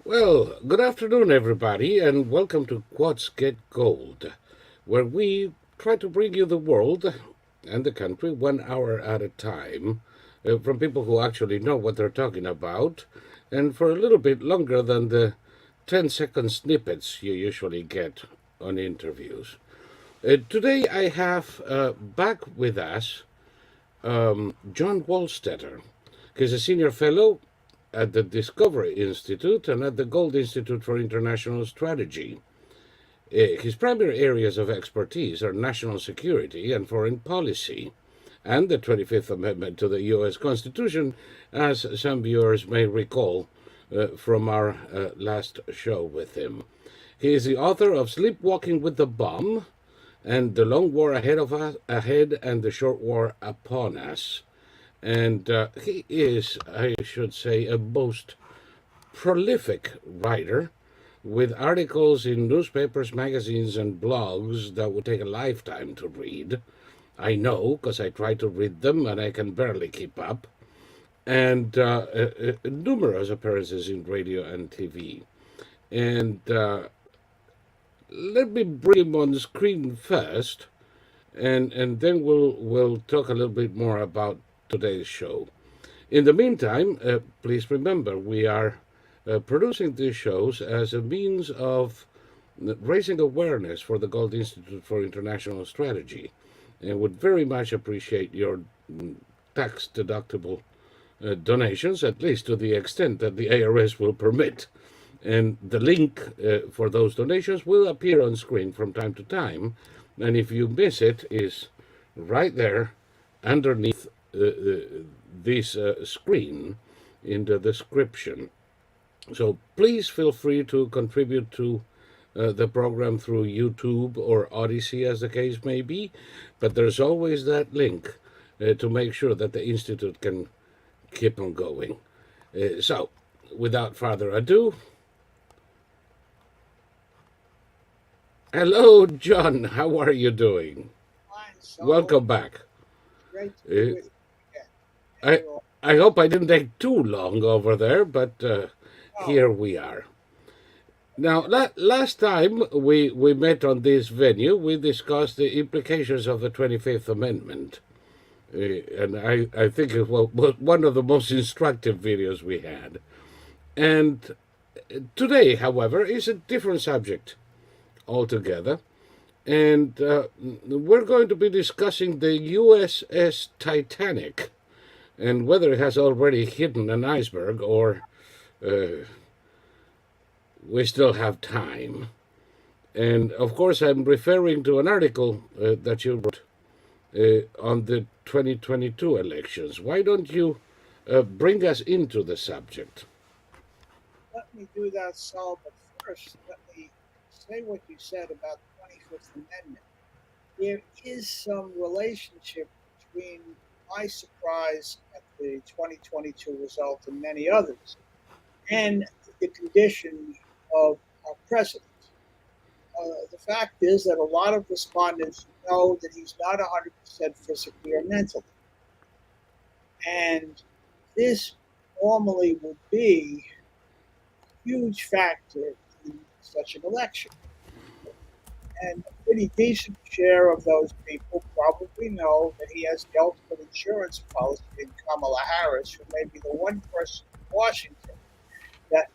Well, good afternoon, everybody, and welcome to Quads Get Gold, where we try to bring you the world and the country 1 hour at a time from people who actually know what they're talking about, and for a little bit longer than the 10-second snippets you usually get on interviews. Today I have back with us John Wohlstetter. He's a senior fellow at the Discovery Institute and at the Gold Institute for International Strategy. His primary areas of expertise are national security and foreign policy, and the 25th Amendment to the U.S. Constitution, as some viewers may recall from our last show with him. He is the author of Sleepwalking with the Bomb and The Long War Ahead and the Short War Upon Us. And he is, I should say, a most prolific writer with articles in newspapers, magazines, and blogs that would take a lifetime to read. I know, because I try to read them and I can barely keep up. And numerous appearances in radio and TV. And let me bring him on the screen first, and then we'll talk a little bit more about today's show. In the meantime, please remember we are producing these shows as a means of raising awareness for the Gold Institute for International Strategy, and would very much appreciate your tax-deductible donations, at least to the extent that the IRS will permit. And the link for those donations will appear on screen from time to time, and if you miss it, is right there underneath this screen in the description. So please feel free to contribute to the program through YouTube or Odyssey, as the case may be, but there's always that link to make sure that the Institute can keep on going. So, without further ado, hello, John. How are you doing? Fine, so Welcome back. great to be with you I again. I hope I didn't take too long over there, but Oh, here we are. Now, last time we met on this venue, we discussed the implications of the 25th Amendment. And I think it was one of the most instructive videos we had. And today, however, is a different subject altogether. And we're going to be discussing the USS Titanic and whether it has already hidden an iceberg or we still have time. And of course, I'm referring to an article that you wrote on the 2022 elections. Why don't you bring us into the subject? let me do that, Saul, but first let me say what you said about the 25th Amendment. There is some relationship between my surprise at the 2022 result and many others and the condition of our president. The fact is that a lot of respondents know that he's not 100% physically or mentally. And this normally would be a huge factor in such an election. And a pretty decent share of those people probably know that he has the ultimate insurance policy in Kamala Harris, who may be the one person in Washington that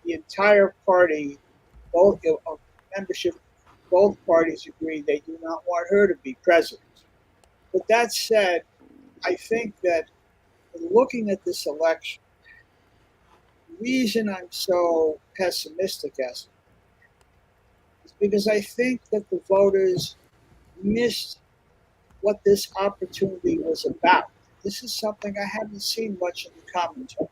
the entire party, both of membership, both parties agree they do not want her to be president. But that said, I think that in looking at this election, the reason I'm so pessimistic as is because I think that the voters missed what this opportunity was about. This is something I haven't seen much in the commentary.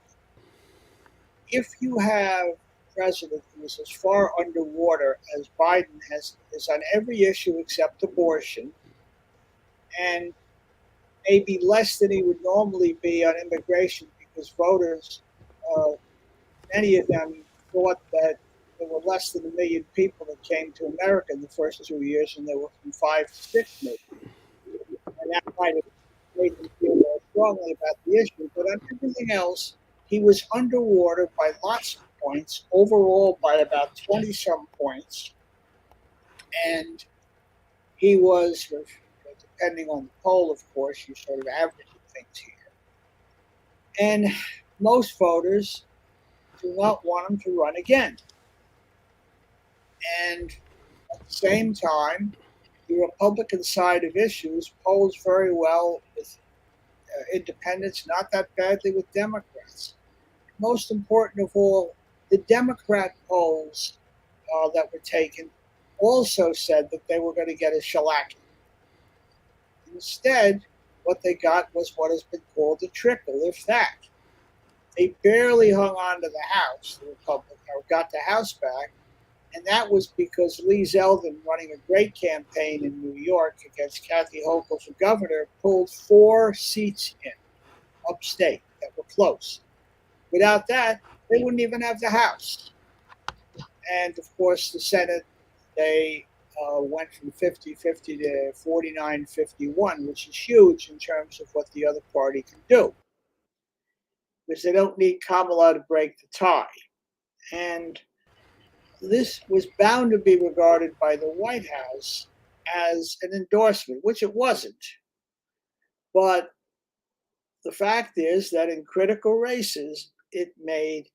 If you have president who is as far underwater as Biden is on every issue except abortion, and maybe less than he would normally be on immigration because voters, uh, many of them thought that there were less than 1 million people that came to America in the first 2 years, and there were from 5 to 6 million. And that might have made him feel more strongly about the issue. But on everything else, he was underwater by lots of points, overall by about 20 some points. And he was, depending on the poll, of course, you sort of averaging things here. And most voters do not want him to run again. And at the same time, the Republican side of issues polls very well with independents, not that badly with Democrats. Most important of all, the Democrat polls that were taken also said that they were going to get a shellacking. Instead, what they got was what has been called a trickle, if that. They barely hung on to the House, the Republican, or got the House back, and that was because Lee Zeldin, running a great campaign in New York against Kathy Hochul for governor, pulled 4 seats in upstate that were close. Without that, they wouldn't even have the House. And of course, the Senate, they went from 50-50 to 49-51, which is huge in terms of what the other party can do. Because they don't need Kamala to break the tie. And this was bound to be regarded by the White House as an endorsement, which it wasn't. But the fact is that in critical races, it made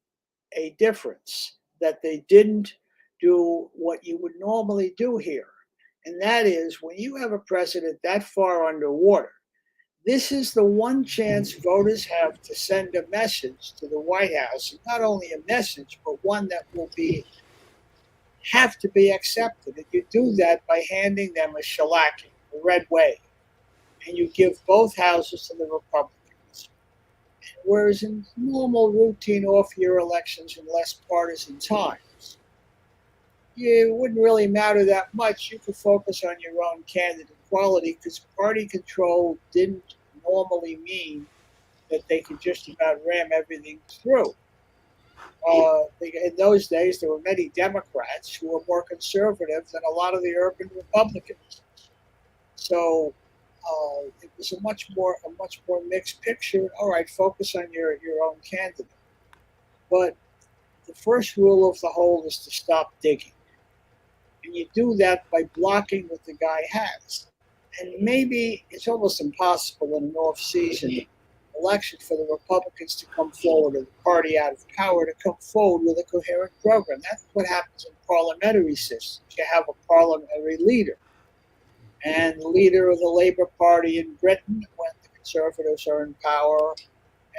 a difference, that they didn't do what you would normally do here. And that is when you have a president that far underwater, this is the one chance voters have to send a message to the White House, and not only a message, but one that will have to be accepted. And you do that by handing them a shellacking, a red wave, and you give both houses to the Republicans. Whereas in normal routine off-year elections in less partisan times, it wouldn't really matter that much. You could focus on your own candidate quality because party control didn't normally mean that they could just about ram everything through. In those days, there were many Democrats who were more conservative than a lot of the urban Republicans. So it was a much more mixed picture. All right, focus on your own candidate. But the first rule of the hole is to stop digging. And you do that by blocking what the guy has. And maybe it's almost impossible in an off-season election for the Republicans to come forward, or the party out of power to come forward with a coherent program. That's what happens in parliamentary systems. You have a parliamentary leader. And the leader of the Labour Party in Britain, when the Conservatives are in power,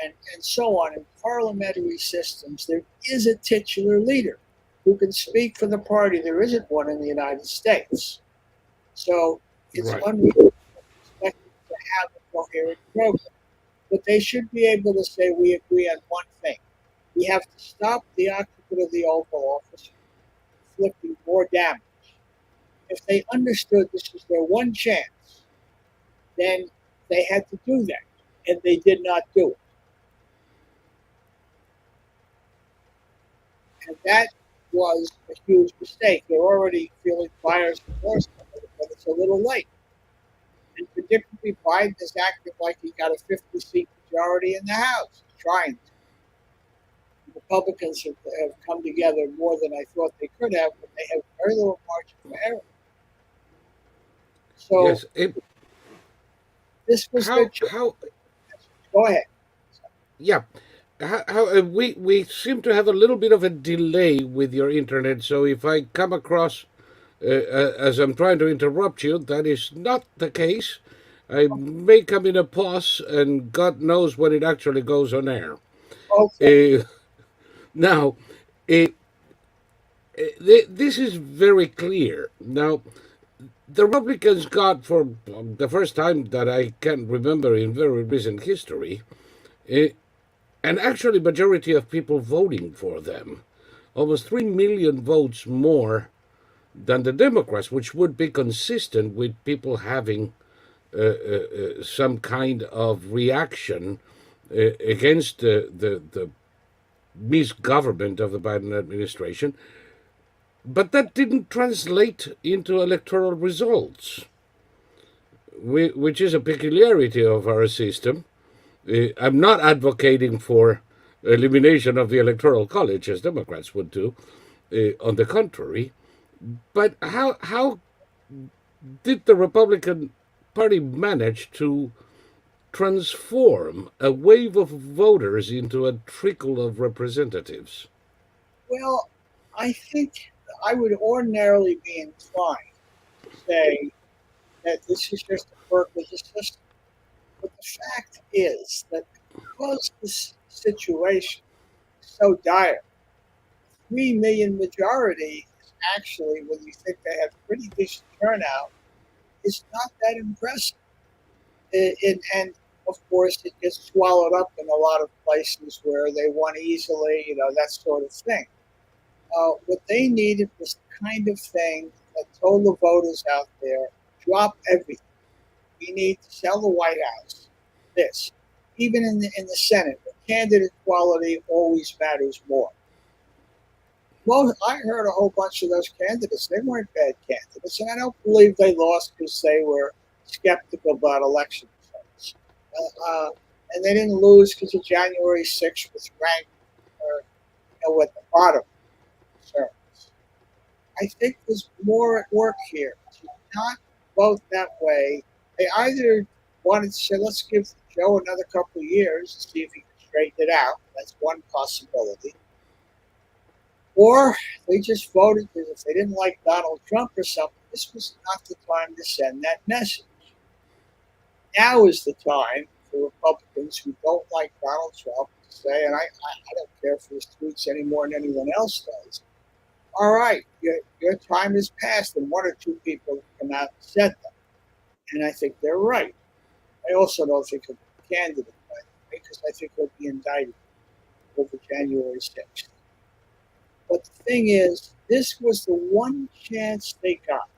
and so on. In parliamentary systems, there is a titular leader who can speak for the party. There isn't one in the United States. So it's unreasonable to have a coherent program. But they should be able to say, we agree on one thing. We have to stop the occupant of the Oval Office from inflicting more damage. If they understood this was their one chance, then they had to do that, and they did not do it. And that was a huge mistake. They're already feeling buyer's remorse, but it's a little late. And predictably, Biden is acting like he got a 50-seat majority in the House, trying to. The Republicans have come together more than I thought they could have, but they have very little margin for error. So Yes. this was their choice. Go ahead. Yeah. We seem to have a little bit of a delay with your internet, so if I come across as I'm trying to interrupt you, that is not the case. I may come in a pause, and God knows when it actually goes on air. Okay. Now, this is very clear. Now, the Republicans got, for the first time that I can remember in very recent history, an actually majority of people voting for them. almost 3 million votes more than the Democrats, which would be consistent with people having some kind of reaction against the misgovernment of the Biden administration. But that didn't translate into electoral results, which is a peculiarity of our system. I'm not advocating for elimination of the Electoral College, as Democrats would do. On the contrary, but how did the Republican Party manage to transform a wave of voters into a trickle of representatives? Well, I think I would ordinarily be inclined to say that this is just a quirk of the system. But the fact is that because this situation is so dire, 3 million majority is actually, when you think they have pretty decent turnout, is not that impressive. And of course, it gets swallowed up in a lot of places where they won easily, that sort of thing. What they needed was the kind of thing that told the voters out there, drop everything. We need to sell the White House. This, even in the Senate, the candidate quality always matters more. Well, I heard a whole bunch of those candidates. They weren't bad candidates, and I don't believe they lost because they were skeptical about election results. And they didn't lose because of January 6th was ranked at the bottom concerns. I think there's more at work here to not vote that way. They either wanted to say, let's give Joe another couple of years to see if he can straighten it out. That's one possibility. Or they just voted because if they didn't like Donald Trump or something, this was not the time to send that message. Now is the time for Republicans who don't like Donald Trump to say, and I don't care for his tweets any more than anyone else does. All right, your time has passed, and one or two people have come out and said that. And I think they're right. I also don't think he'll be a candidate, because I think he'll be indicted over January 6th. But the thing is, this was the one chance they got.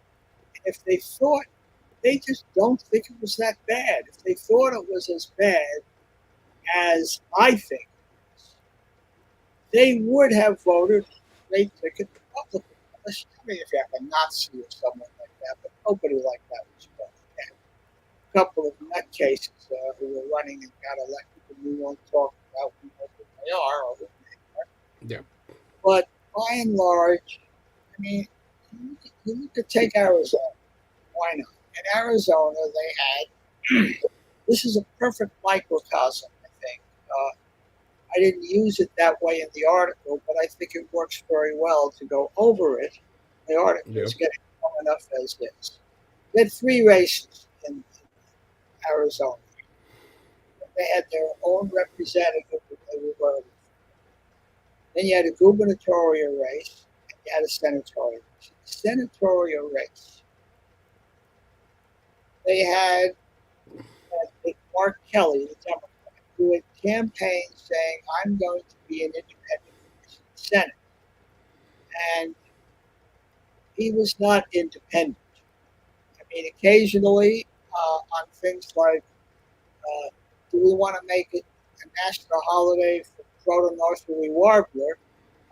And if they thought, they just don't think it was that bad. If they thought it was as bad as I think it is, they would have voted straight ticket Republican. Unless, if you have a Nazi or someone like that, but nobody like that was voting. A couple of nutcases who were running and got elected, and we won't talk about who they are or who they are. Yeah. But by and large, I mean, you could take Arizona. Why not? In Arizona, they had this is a perfect microcosm, I think. I didn't use it that way in the article, but I think it works very well to go over it. The article is getting long enough as is. They had three races in Arizona. They had their own representative that they were voting for. Then you had a gubernatorial race, and you had a senatorial race. The senatorial race, they had Mark Kelly, the Democrat, who had campaigned saying, I'm going to be an independent in the Senate. And he was not independent. I mean, occasionally on things like, do we want to make it a national holiday for proto-northerly warbler?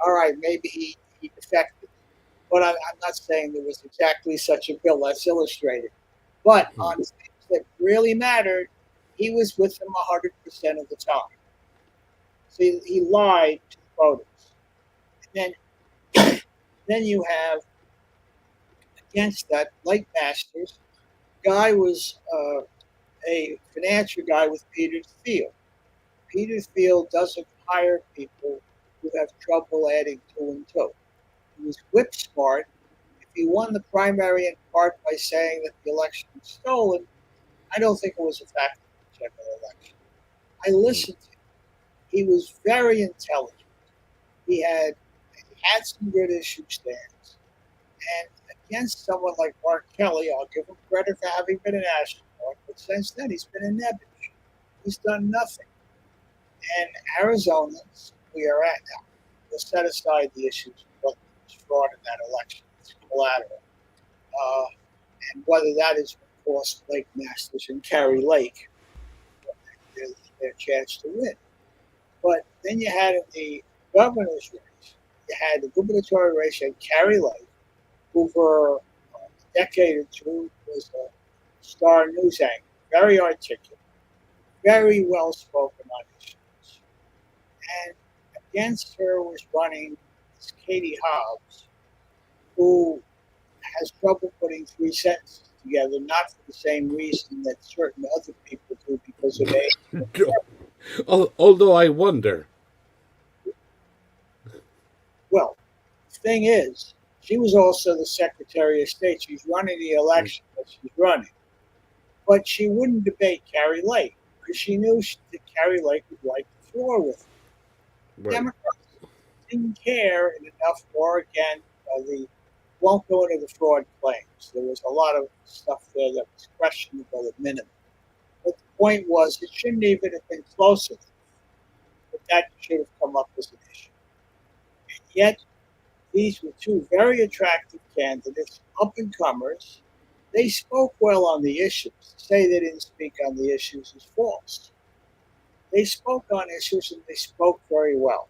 All right, maybe he defected. But I'm not saying there was exactly such a bill. That's illustrated. But on things that really mattered, he was with them 100% of the time. So he lied to the voters. And then you have, against that, Lake Masters, guy was a financial guy with Peter Thiel. Peter Thiel doesn't hire people who have trouble adding 2 and 2. He was whip smart. If he won the primary in part by saying that the election was stolen, I don't think it was a factor in the general election. I listened to him. He was very intelligent. He had some good issue stands. And against someone like Mark Kelly, I'll give him credit for having been an astronaut, but since then he's been a nebbish. He's done nothing. And Arizonans, we are at now, we'll set aside the issues of what was fraud in that election. It's collateral. Uh, and whether that is what cost Lake Masters and Carrie Lake their chance to win. But then you had the governor's race, you had the gubernatorial race, you had Carrie Lake, who for a decade or two was a star news anchor, very articulate, very well spoken on issues. And against her was running Katie Hobbs, who has trouble putting three sentences together, not for the same reason that certain other people do because of age. Although I wonder. Well, the thing is, she was also the Secretary of State. She's running the election that she's running. But she wouldn't debate Carrie Lake because she knew that Carrie Lake would wipe the floor with her. Right. Democrats didn't care enough for, again, the won't go into the fraud claims. There was a lot of stuff there that was questionable at minimum. But the point was, it shouldn't even have been close enough. But that should have come up as an issue. And yet, these were two very attractive candidates, up-and-comers. They spoke well on the issues. To say they didn't speak on the issues is false. They spoke on issues, and they spoke very well.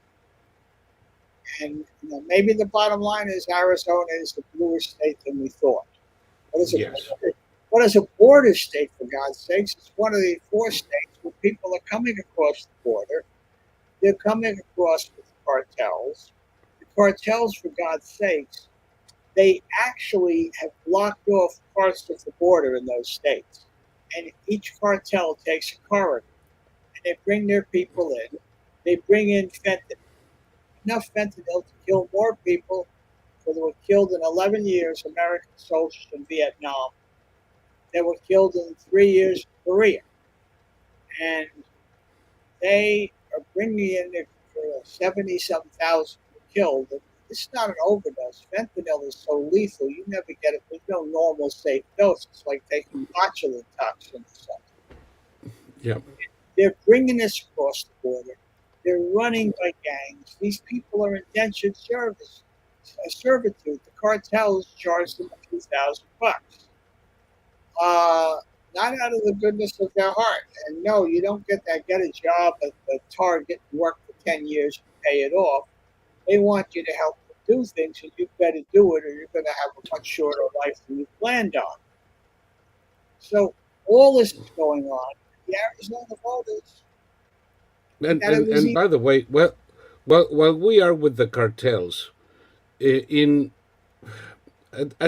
And maybe the bottom line is Arizona is a bluer state than we thought. But as a border state, for God's sakes, it's one of the 4 states where people are coming across the border. They're coming across with cartels. The cartels, for God's sakes, they actually have blocked off parts of the border in those states. And each cartel takes a corridor. And they bring their people in. They bring in fentanyl. Enough fentanyl to kill more people than were killed in 11 years, American soldiers in Vietnam. They were killed in 3 years in Korea. And they are bringing in 70-some-thousand killed. It's not an overdose. Fentanyl is so lethal, you never get it. There's no normal safe dose. It's like taking botulinum toxin or something. Yeah. They're bringing this across the border. They're running by gangs. These people are indentured servitude. The cartels charge them $2,000. Not out of the goodness of their heart. And no, you don't get that. Get a job at the Target and work for 10 years and pay it off. They want you to help them do things, and you better do it, or you're going to have a much shorter life than you planned on. So all this is going on. The Arizona voters. And by the way, well, while we are with the cartels, as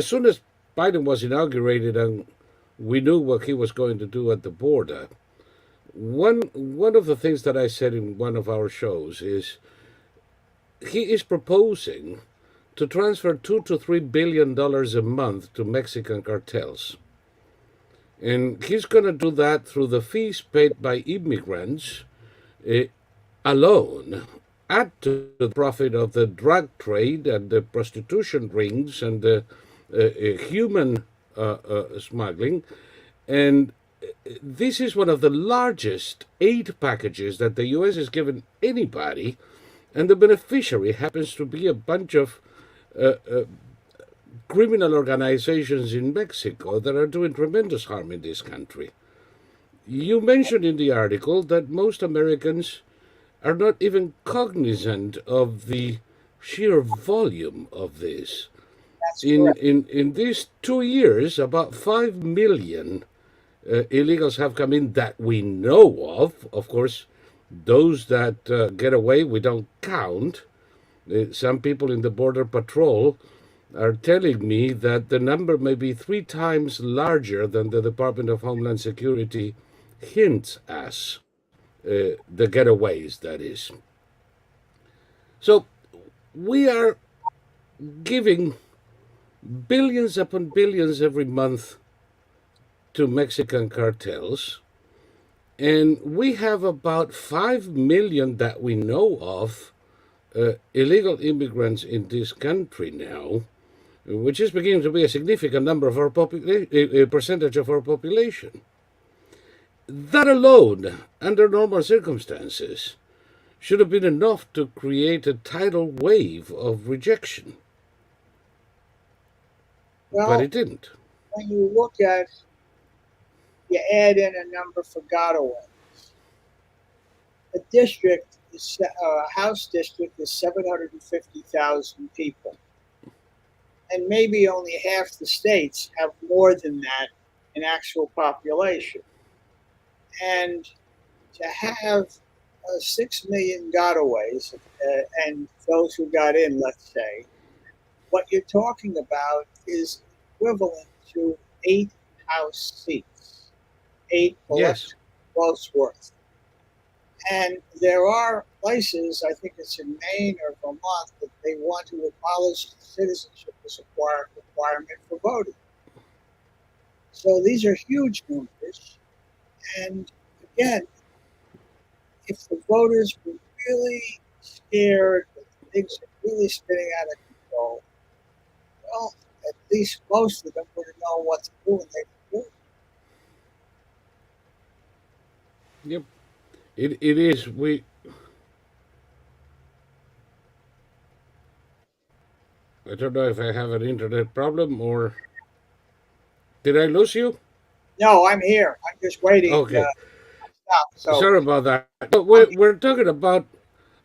soon as Biden was inaugurated and we knew what he was going to do at the border, one of the things that I said in one of our shows is he is proposing to transfer $2 to $3 billion a month to Mexican cartels. And he's going to do that through the fees paid by immigrants alone, add to the profit of the drug trade and the prostitution rings and the human smuggling. And this is one of the largest aid packages that the U.S. has given anybody, and the beneficiary happens to be a bunch of criminal organizations in Mexico that are doing tremendous harm in this country. You mentioned in the article that most Americans are not even cognizant of the sheer volume of this. In these 2 years, about 5 million illegals have come in that we know of. Of course, those that get away, we don't count. Some people in the Border Patrol are telling me that the number may be 3 times larger than the Department of Homeland Security hints us. The getaways, that is. So we are giving billions upon billions every month to Mexican cartels, and we have about 5 million that we know of illegal immigrants in this country now, which is beginning to be a significant number of our percentage of our population. That alone, under normal circumstances, should have been enough to create a tidal wave of rejection, but Well, it didn't. when you look at, you add in a number for Godaway. A district is a house district is 750,000 people, and maybe only half the states have more than that in actual population. And to have 6 million gotaways and those who got in, let's say, what you're talking about is equivalent to 8 House seats, 8 Yes, close worth. And there are places, I think it's in Maine or Vermont, that they want to abolish citizenship as a requirement for voting. So these are huge numbers. And again, if the voters were really scared that things are really spinning out of control, well, at least most of them would have known what to do and they would do it. yep. It is. I don't know if I have an internet problem or did I lose you? No, I'm here. I'm just waiting. Okay, Stop. So sorry about that. But I'm we're talking about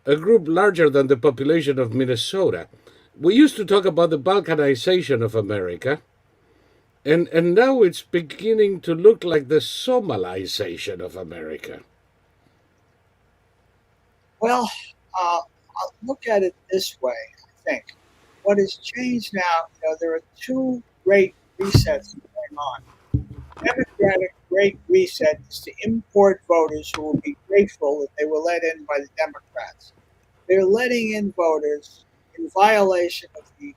a group larger than the population of Minnesota. We used to talk about the balkanization of America, and now it's beginning to look like the Somalization of America. well. I'll look at it this way. I think what has changed now. There are two great resets going on. Democratic Great Reset is to import voters who will be grateful that they were let in by the Democrats. They're letting in voters in violation of the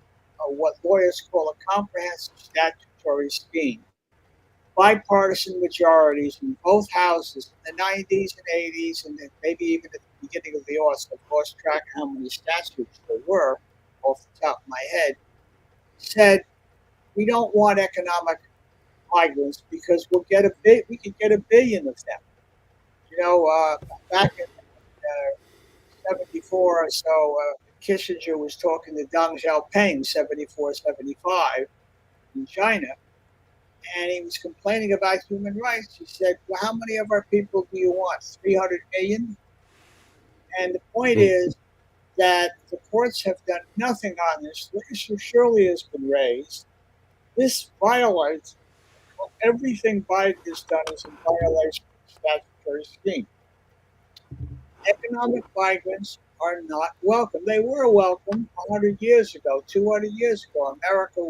what lawyers call a comprehensive statutory scheme. Bipartisan majorities in both houses in the 90s and 80s, and maybe even at the beginning of the aughts. I've lost track of how many statutes there were off the top of my head. Said we don't want economic migrants because we could get 1 billion of them. Back in '74 or so, Kissinger was talking to Deng Xiaoping, 74, 75, in China, and he was complaining about human rights. He said, well, how many of our people do you want? 300 million? And the point Hmm. is that the courts have done nothing on this. The issue surely has been raised. This violates everything Biden has done is in violation of the statutory scheme. Economic migrants are not welcome. They were welcome 100 years ago, 200 years ago. America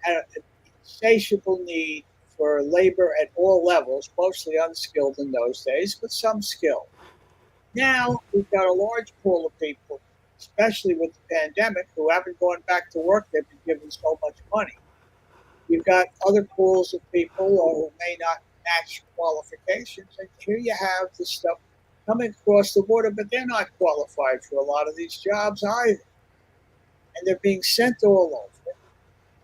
had an insatiable need for labor at all levels, mostly unskilled in those days, but some skill. Now we've got a large pool of people, especially with the pandemic, who haven't gone back to work. They've been given so much money. You've got other pools of people who may not match qualifications, and here you have this stuff coming across the border, but they're not qualified for a lot of these jobs either, and they're being sent all over.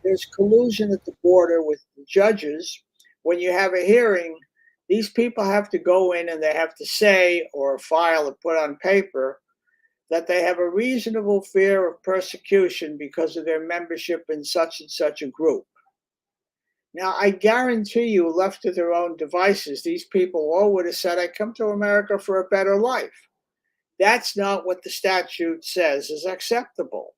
There's collusion at the border with the judges. When you have a hearing, these people have to go in and they have to say or file or put on paper that they have a reasonable fear of persecution because of their membership in such and such a group. Now, I guarantee you, left to their own devices, these people all would have said, I come to America for a better life. That's not what the statute says is acceptable.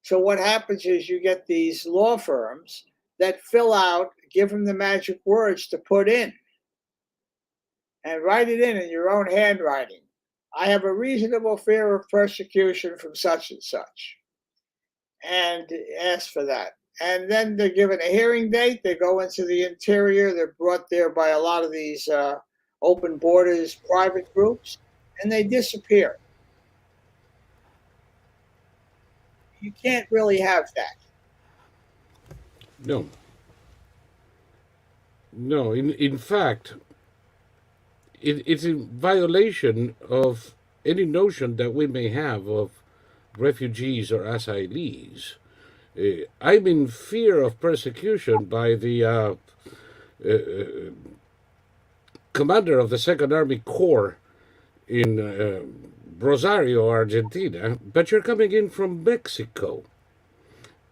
So, what happens is you get these law firms that fill out, give them the magic words to put in, and write it in your own handwriting. I have a reasonable fear of persecution from such and such, and ask for that. And then they're given a hearing date. They go into the interior. They're brought there by a lot of these open borders private groups, and they disappear. You can't really have that. No, no. In fact, it's in violation of any notion that we may have of refugees or asylees. I'm in fear of persecution by the commander of the Second Army Corps in Rosario, Argentina, but you're coming in from Mexico.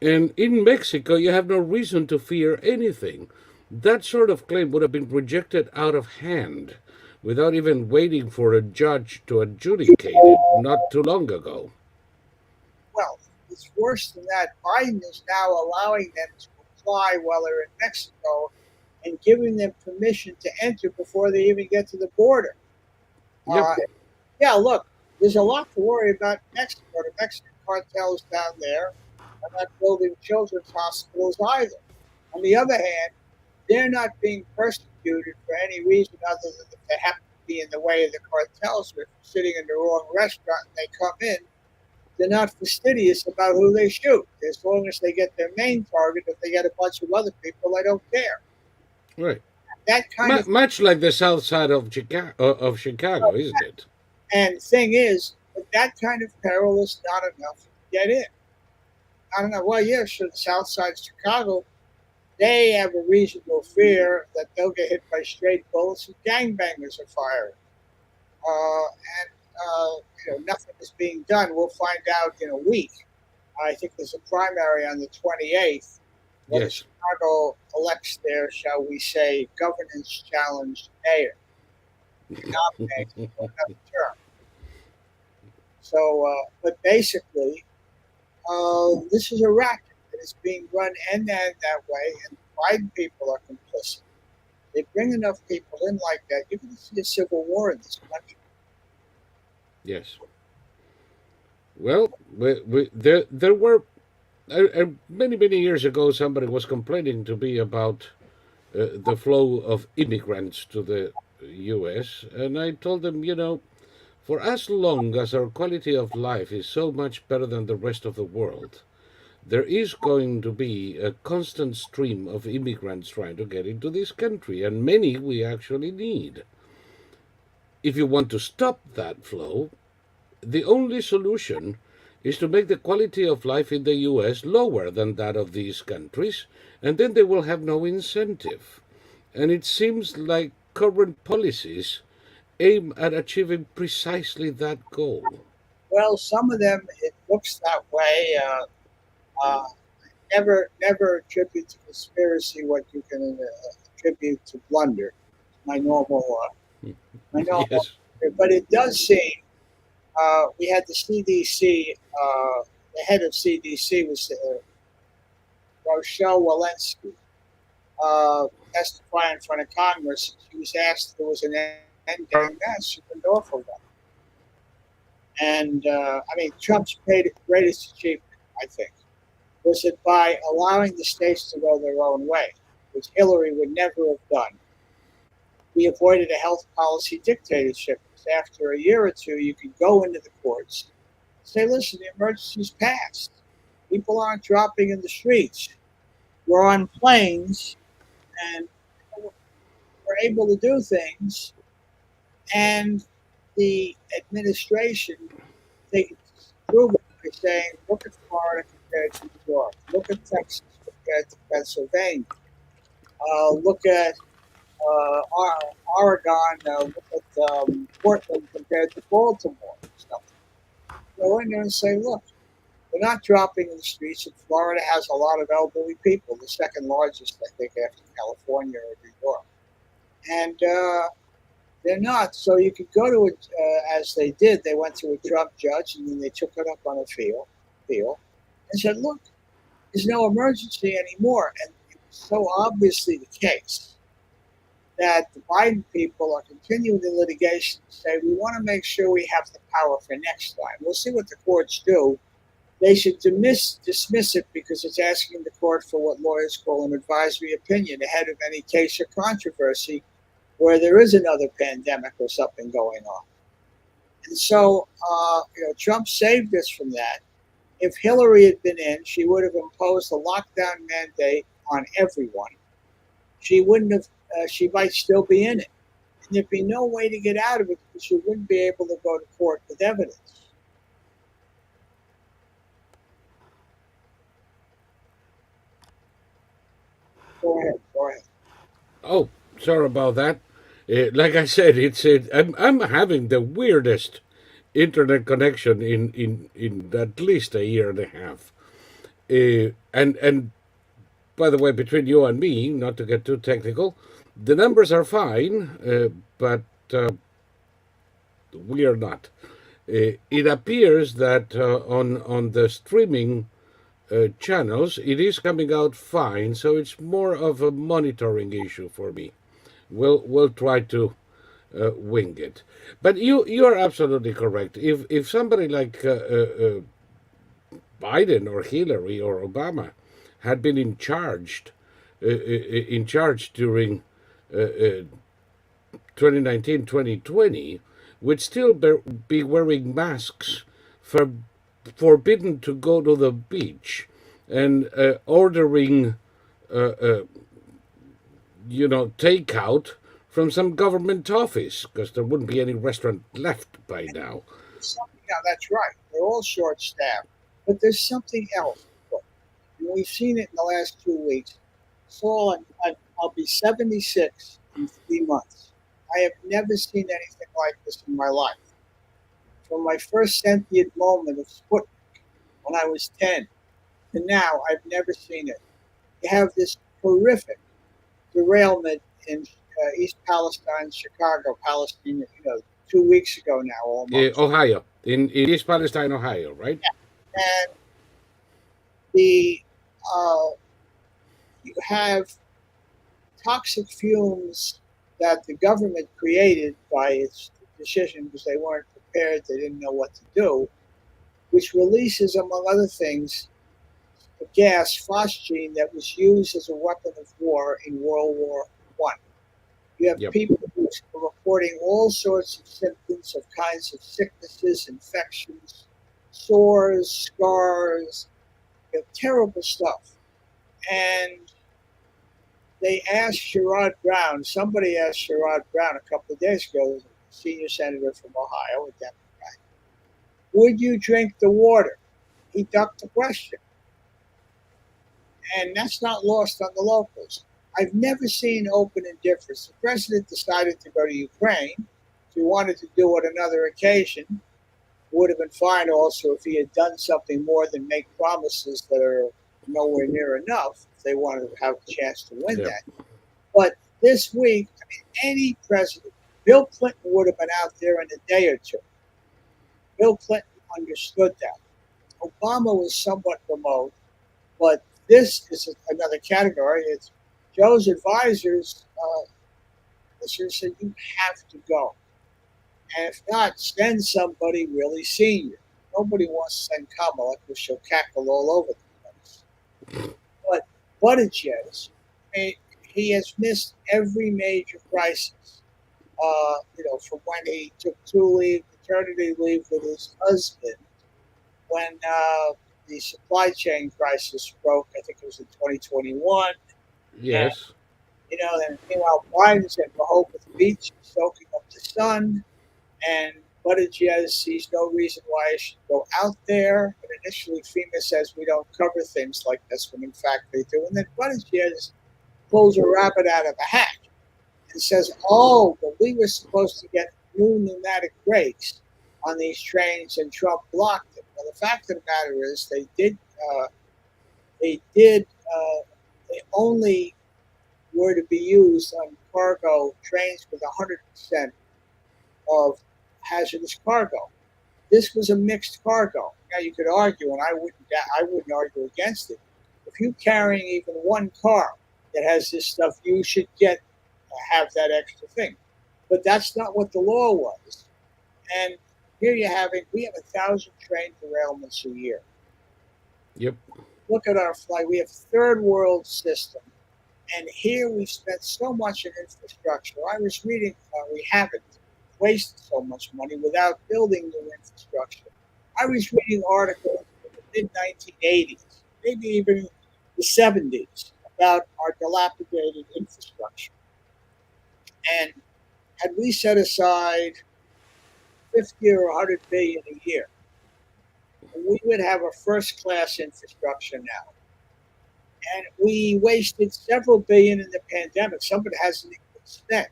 And in Mexico, you have no reason to fear anything. That sort of claim would have been rejected out of hand without even waiting for a judge to adjudicate it not too long ago. Well, it's worse than that. Biden is now allowing them to apply while they're in Mexico and giving them permission to enter before they even get to the border. Yep, Uh, yeah, look, there's a lot to worry about in Mexico. The Mexican cartels down there are not building children's hospitals either. On the other hand, they're not being persecuted for any reason other than that they happen to be in the way of the cartels. If you're sitting in the wrong restaurant and they come in, they're not fastidious about who they shoot. As long as they get their main target, if they get a bunch of other people, they don't care. right. That kind of Much like the south side of Chicago, isn't it? and thing is, that kind of peril is not enough to get in. I don't know. Well, yeah, sure. The South Side of Chicago, they have a reasonable fear that they'll get hit by straight bullets and gangbangers are firing. And nothing is being done. We'll find out in a week. I think there's a primary on the 28th. Whether Yes. Chicago elects their, shall we say, governance challenged mayor to nominate for another term. So, but basically, this is a racket that is being run that way, and the Biden people are complicit. They bring enough people in like that, you're going to see a civil war in this country. Yes. Well, there were many years ago. Somebody was complaining to me about the flow of immigrants to the U.S., and I told them, for as long as our quality of life is so much better than the rest of the world, there is going to be a constant stream of immigrants trying to get into this country, and many we actually need. If you want to stop that flow, the only solution is to make the quality of life in the US lower than that of these countries, and then they will have no incentive. And it seems like current policies aim at achieving precisely that goal. Well, some of them, it looks that way. Never attribute to conspiracy what you can attribute to blunder. My normal, my normal. Yes, But it does seem we had the CDC. The head of CDC was Rochelle Walensky testify in front of Congress. She was asked if there was an end to mass. She couldn't offer one. And I mean, Trump's greatest achievement, I think, was that by allowing the states to go their own way, which Hillary would never have done, we avoided a health policy dictatorship. Because after a year or two, you could go into the courts and say, listen, the emergency's passed. People aren't dropping in the streets. We're on planes and we're able to do things. And the administration, they can prove it by saying, look at Florida compared to New York. Look at Texas compared to Pennsylvania. Look at Oregon, look at Portland compared to Baltimore. Stuff. Go in there and say, look, we're not dropping in the streets. And Florida has a lot of elderly people, the second largest, I think, after California or New York. And they're not. So you could go to it as they did. They went to a Trump judge and then they took it up on appeal and said, look, there's no emergency anymore. And it was so obviously the case that the Biden people are continuing the litigation to say, we want to make sure we have the power for next time. We'll see what the courts do. They should dismiss it because it's asking the court for what lawyers call an advisory opinion ahead of any case or controversy where there is another pandemic or something going on. And so, Trump saved us from that. If Hillary had been in, she would have imposed a lockdown mandate on everyone. She wouldn't have. She might still be in it, and there'd be no way to get out of it because she wouldn't be able to go to court with evidence. Go ahead. oh, sorry about that. Like I said, I'm having the weirdest internet connection in at least a year and a half. And by the way, between you and me, not to get too technical, the numbers are fine, but we are not. It appears that on the streaming channels, it is coming out fine. So it's more of a monitoring issue for me. We'll try to wing it. But you are absolutely correct. If somebody like Biden or Hillary or Obama had been in charge during 2019, 2020, would still be wearing masks, for forbidden to go to the beach, and ordering uh, uh, takeout from some government office, because there wouldn't be any restaurant left by now. Something, now that's right. They're all short staffed. But there's something else. And we've seen it in the last 2 weeks. So I'll be 76 in 3 months. I have never seen anything like this in my life. From my first sentient moment of Sputnik when I was 10 to now, I've never seen it. You have this horrific derailment in East Palestine, Chicago, Palestine, 2 weeks ago now almost. Ohio, in East Palestine, Ohio, right? And the uh, you have toxic fumes that the government created by its decision because they weren't prepared, they didn't know what to do, which releases, among other things, a gas phosgene that was used as a weapon of war in World War One. You have Yep. people who are reporting all sorts of symptoms of kinds of sicknesses, infections, sores, scars, terrible stuff. And they asked Sherrod Brown, somebody asked Sherrod Brown a couple of days ago, a senior senator from Ohio, a Democrat, would you drink the water? He ducked the question. And that's not lost on the locals. I've never seen open indifference. The president decided to go to Ukraine. If he wanted to do it another occasion, it would have been fine also if he had done something more than make promises that are nowhere near enough if they wanted to have a chance to win Yep. that. But this week, any president, Bill Clinton would have been out there in a day or two. Bill Clinton understood that. Obama was somewhat remote, but this is another category. It's Joe's advisors. Said you have to go, and if not, send somebody really senior. Nobody wants to send Kamala because she'll cackle all over the place. But Buttigieg, he has missed every major crisis. From when he took maternity leave with his husband, when the supply chain crisis broke, I think it was in 2021. And, Yes. then meanwhile, Biden's at Rehoboth Beach soaking up the sun, and Buttigieg sees no reason why I should go out there. But initially, FEMA says we don't cover things like this, when in fact they do. And then Buttigieg pulls a rabbit out of a hat and says, oh, but we were supposed to get new pneumatic brakes on these trains, and Trump blocked it. Well, the fact of the matter is they only were to be used on cargo trains with 100% of hazardous cargo. This was a mixed cargo. Now you could argue, and I wouldn't argue against it. If you're carrying even one car that has this stuff, you should have that extra thing. But that's not what the law was. And here you have it. We have 1,000 train derailments a year. Yep. Look at our flight. We have a third world system. And here we've spent so much in infrastructure. I was reading, we haven't wasted so much money without building new infrastructure. I was reading articles in the mid-1980s, maybe even the 70s, about our dilapidated infrastructure. And had we set aside 50 or 100 billion a year, we would have a first-class infrastructure now. And we wasted several billion in the pandemic. Some of it hasn't even spent.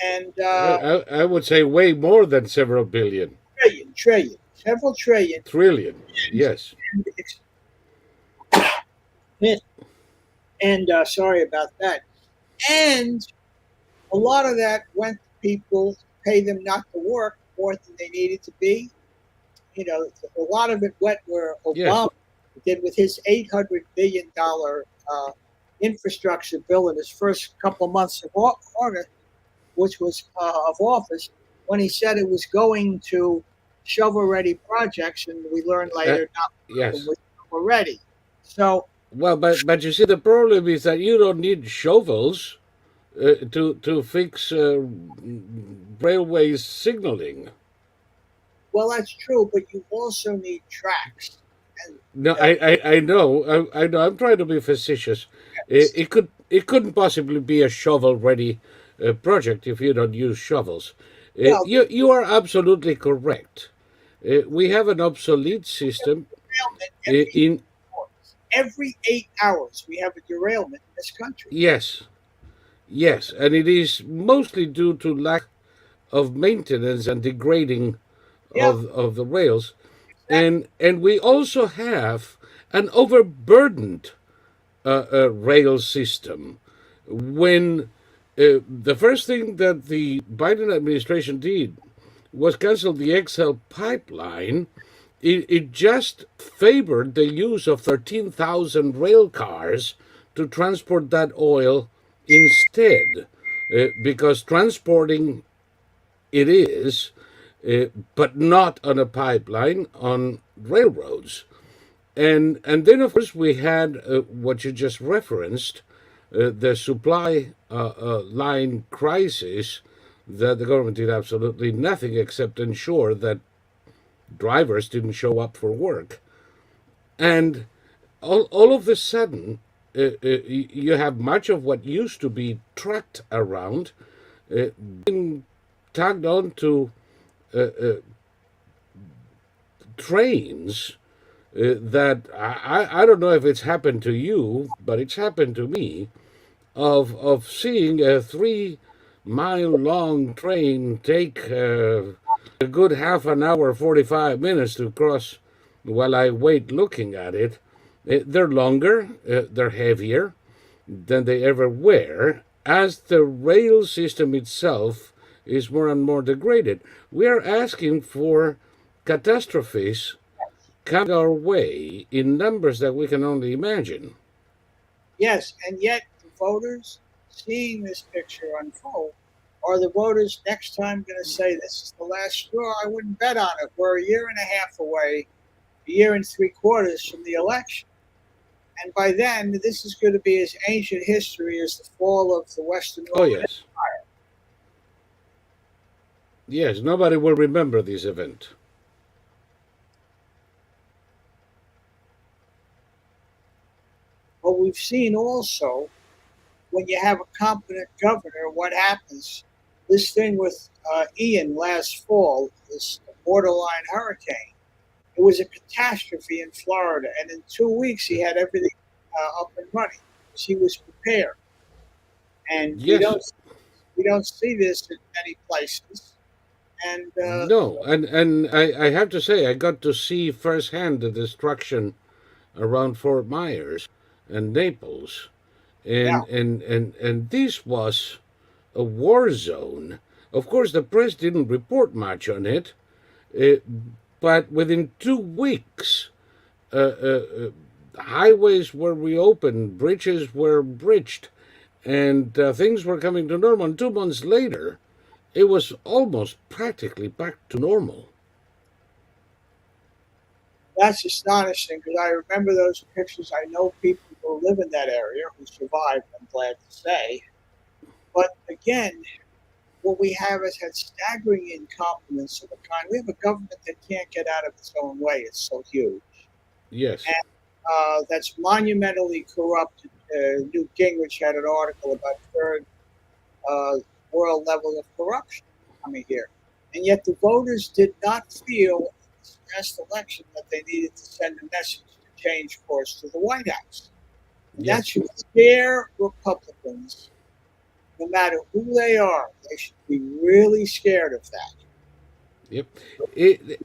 And I would say way more than several billion. billion. trillion, several trillion, Trillion. Yes. and, and sorry about that. And a lot of that went to people, pay them not to work more than they needed to be. You know, a lot of it went where Yes. Obama did with his $800 billion infrastructure bill in his first couple of months of August, which was of office, when he said it was going to shovel-ready projects, and we learned Uh, later not all of them yes. were shovel-ready. So, Well, but you see, the problem is that you don't need shovels to fix railway signaling. well, that's true, but you also need tracks. And No, uh, I know, I know. I'm trying to be facetious. It couldn't possibly be a shovel-ready project if you don't use shovels. well, You are absolutely correct. We have an obsolete system derailment every in 8 hours. Every 8 hours, we have a derailment in this country. yes, yes, and it is mostly due to lack of maintenance and degrading Yeah, of the rails, exactly. and we also have an overburdened rail system. When the first thing that the Biden administration did was cancel the XL pipeline, it just favored the use of 13,000 rail cars to transport that oil instead, because transporting it is, but not on a pipeline, on railroads. And then, of course, we had what you just referenced, the supply line crisis that the government did absolutely nothing except ensure that drivers didn't show up for work. And all of a sudden, you have much of what used to be trucked around being tagged on to trains that I don't know if it's happened to you, but it's happened to me of seeing a 3 mile long train take a good half an hour, 45 minutes to cross while I wait looking at it. They're longer, they're heavier than they ever were, as the rail system itself is more and more degraded. We are asking for catastrophes coming our way in numbers that we can only imagine. Yes, and yet the voters seeing this picture unfold, are the voters next time going to say this is the last straw? I wouldn't bet on it. We're a year and a half away, a year and 3 quarters from the election. And by then, this is going to be as ancient history as the fall of the Western Oh, Roman yes. Yes, nobody will remember this event. But we've seen also when you have a competent governor, what happens? This thing with Ian last fall, this borderline hurricane, it was a catastrophe in Florida, and in 2 weeks he had everything up and running. He was prepared, and we Yes, don't see this in many places. And no, and I have to say, I got to see firsthand the destruction around Fort Myers and Naples, yeah, and this was a war zone. Of course, the press didn't report much on it, uh, but within 2 weeks, highways were reopened, bridges were bridged, and things were coming to normal. And 2 months later, it was almost practically back to normal. that's astonishing because I remember those pictures. I know people who live in that area who survived. I'm glad to say. But again, what we have is had staggering incompetence of the kind. We have a government that can't get out of its own way. It's so huge. Yes, And that's monumentally corrupt. Newt Gingrich had an article about third uh, world level of corruption coming here. And yet the voters did not feel in this last election that they needed to send a message to change course to the White House. And that yes, should scare Republicans, no matter who they are. They should be really scared of that. yep. It,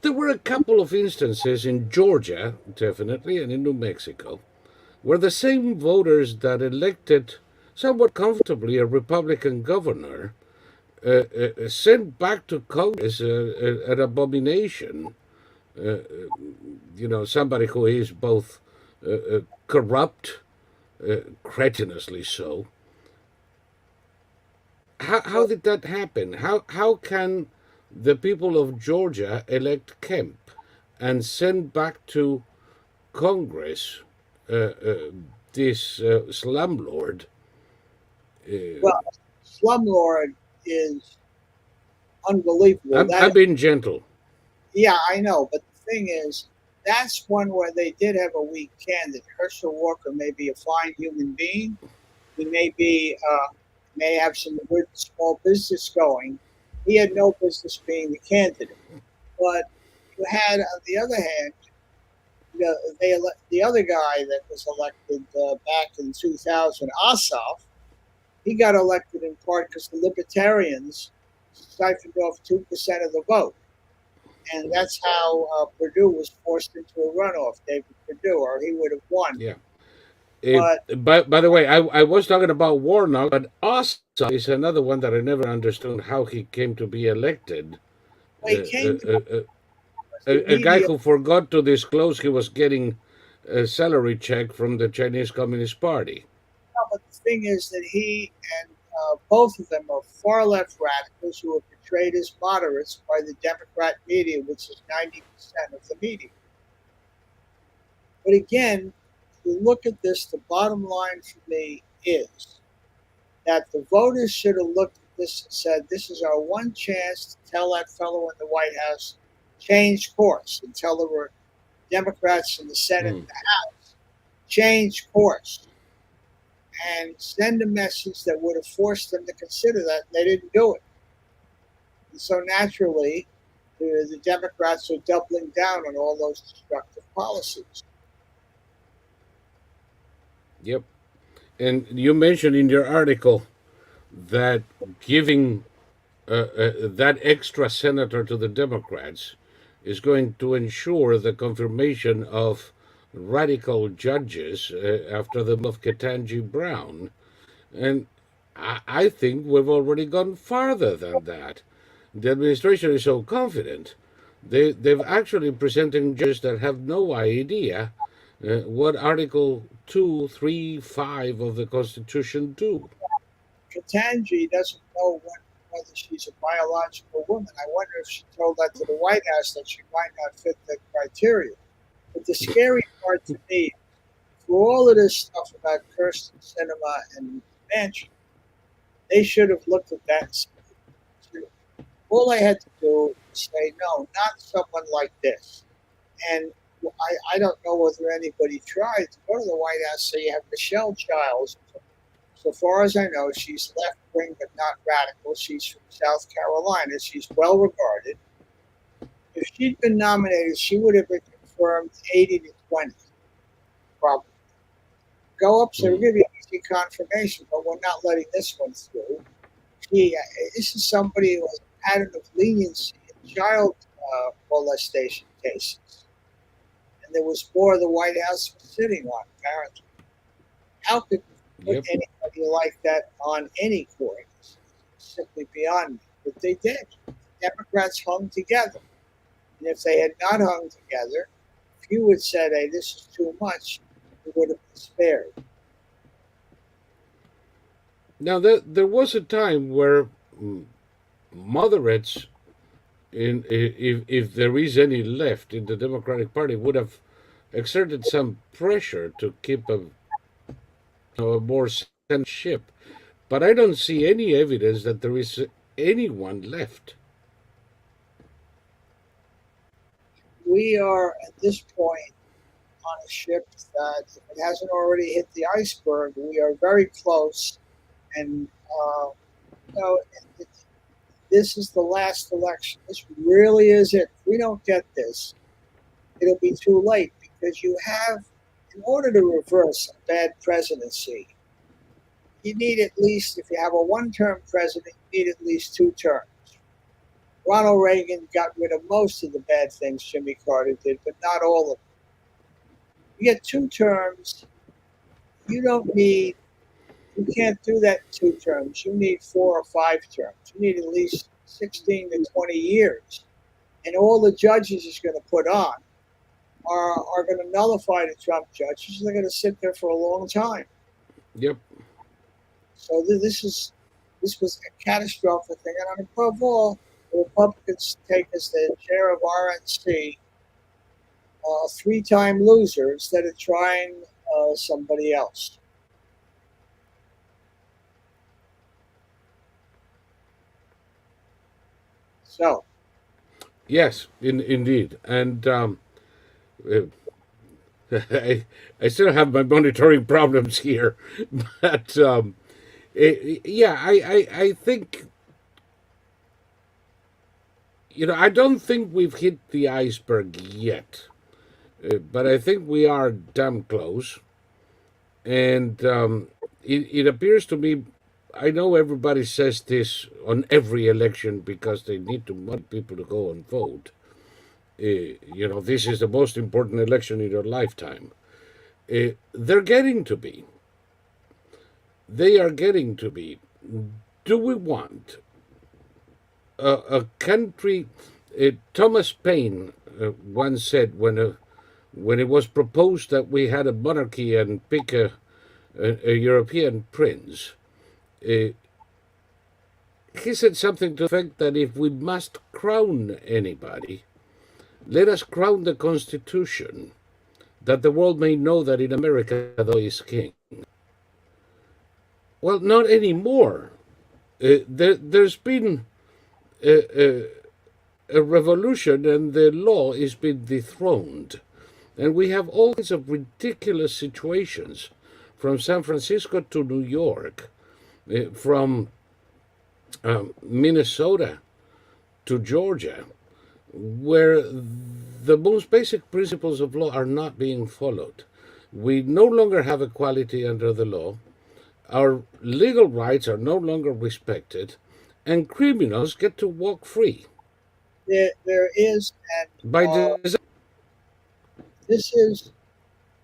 There were a couple of instances in Georgia, definitely, and in New Mexico, where the same voters that elected somewhat comfortably a Republican governor sent back to Congress an abomination. Uh, somebody who is both corrupt, cretinously so. How did that happen? How can the people of Georgia elect Kemp and send back to Congress this slumlord? Uh, Well, slumlord is unbelievable. I'm That being gentle. Yeah, I know, but the thing is, that's one where they did have a weak candidate. Herschel Walker may be a fine human being. He may have some good small business going. He had no business being the candidate. But you had, on the other hand, the other guy that was elected back in 2000, Ossoff. He got elected in part because the Libertarians siphoned off 2% of the vote. And that's how Purdue was forced into a runoff, David Perdue, or he would have won. Yeah. But By the way, I was talking about Warnock, but Ossoff is another one that I never understood how he came to be elected. he Uh, came uh, to uh, uh, the a guy media. who forgot to disclose he was getting a salary check from the Chinese Communist Party. But the thing is that he and both of them are far left radicals who are portrayed as moderates by the Democrat media, which is 90% of the media. But again, if you look at this, the bottom line for me is that the voters should have looked at this and said, this is our one chance to tell that fellow in the White House, change course, and tell the Democrats in the Senate Hmm. and the House, change course, and send a message that would have forced them to consider that, and they didn't do it. And so naturally, the Democrats are doubling down on all those destructive policies. Yep. And you mentioned in your article that giving that extra senator to the Democrats is going to ensure the confirmation of radical judges after the of Ketanji Brown. And I think we've already gone farther than that. The administration is so confident. They've actually presenting judges that have no idea what Article 2, 3, 5 of the Constitution do. Ketanji doesn't know whether she's a biological woman. I wonder if she told that to the White House that she might not fit the criteria. But the scary part to me, for all of this stuff about Kirsten Sinema and Manchin, they should have looked at that and said, all they had to do was say, no, not someone like this. And I don't know whether anybody tried to go to the White House. So you have Michelle Childs. So far as I know, she's left wing but not radical. She's from South Carolina. She's well regarded. If she'd been nominated, she would have been confirmed 80 to 20, probably. Go up, so we'll Hmm. give you easy confirmation, but we're not letting this one through. This is somebody who has a pattern of leniency in child molestation cases. And there was more the White House was sitting on, apparently. How could you put Yep. anybody like that on any court? It's simply beyond me. But they did. The Democrats hung together. And if they had not hung together, if you had said, hey, this is too much, it would have been spared. Now, there was a time where moderates, if there is any left in the Democratic Party, would have exerted some pressure to keep a more centered ship. But I don't see any evidence that there is anyone left. We are at this point on a ship that, if it hasn't already hit the iceberg, we are very close. And you know, this is the last election. This really is it. If we don't get this, it'll be too late because you have, in order to reverse a bad presidency, you need at least, if you have a one-term president, you need at least 2 terms. Ronald Reagan got rid of most of the bad things Jimmy Carter did, but not all of them. You get 2 terms. You don't need. You can't do that in 2 terms. You need 4 or 5 terms. You need at least 16 to 20 years, and all the judges is going to put on are going to nullify the Trump judges. They're going to sit there for a long time. Yep. So this was a catastrophic thing, and above all, the Republicans take as their chair of RNC 3-time loser instead of trying somebody else. So Yes, indeed. And uh, I still have my monitoring problems here, but yeah, I think I don't think we've hit the iceberg yet, but I think we are damn close. And it appears to me, I know everybody says this on every election because they need to want people to go and vote. This is the most important election in your lifetime. They're getting to be. They are getting to be. Do we want a country? Thomas Paine once said when it was proposed that we had a monarchy and pick a European prince, uh, he said something to the effect that if we must crown anybody, let us crown the Constitution, that the world may know that in America thou is king. Well, not anymore. There's been a, a revolution and the law is being dethroned. And we have all kinds of ridiculous situations from San Francisco to New York, from Minnesota to Georgia, where the most basic principles of law are not being followed. We no longer have equality under the law. Our legal rights are no longer respected, and criminals get to walk free. there is, and By design. this is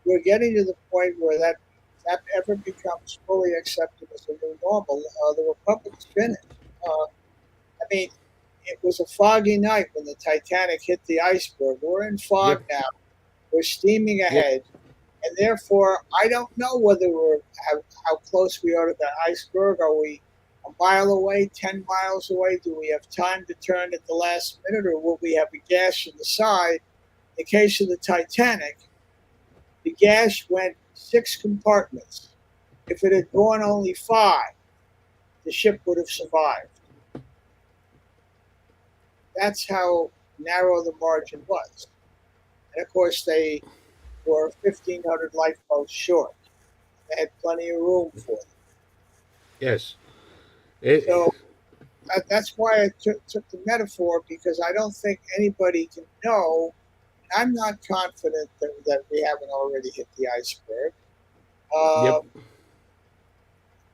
we're getting to the point where that ever becomes fully accepted as a new normal. The Republic's finished. I mean, it was a foggy night when the Titanic hit the iceberg. We're in fog Yep, now. We're steaming yep, ahead, and therefore, I don't know whether how close we are to the iceberg. Are we a mile away, 10 miles away? Do we have time to turn at the last minute, or will we have a gash in the side? In the case of the Titanic, the gash went 6 compartments. If it had gone only 5, the ship would have survived. That's how narrow the margin was. And of course, they were 1,500 lifeboats short. They had plenty of room for them. yes. Eh, So that's why I took the metaphor, because I don't think anybody can know. I'm not confident that we haven't already hit the iceberg. yep,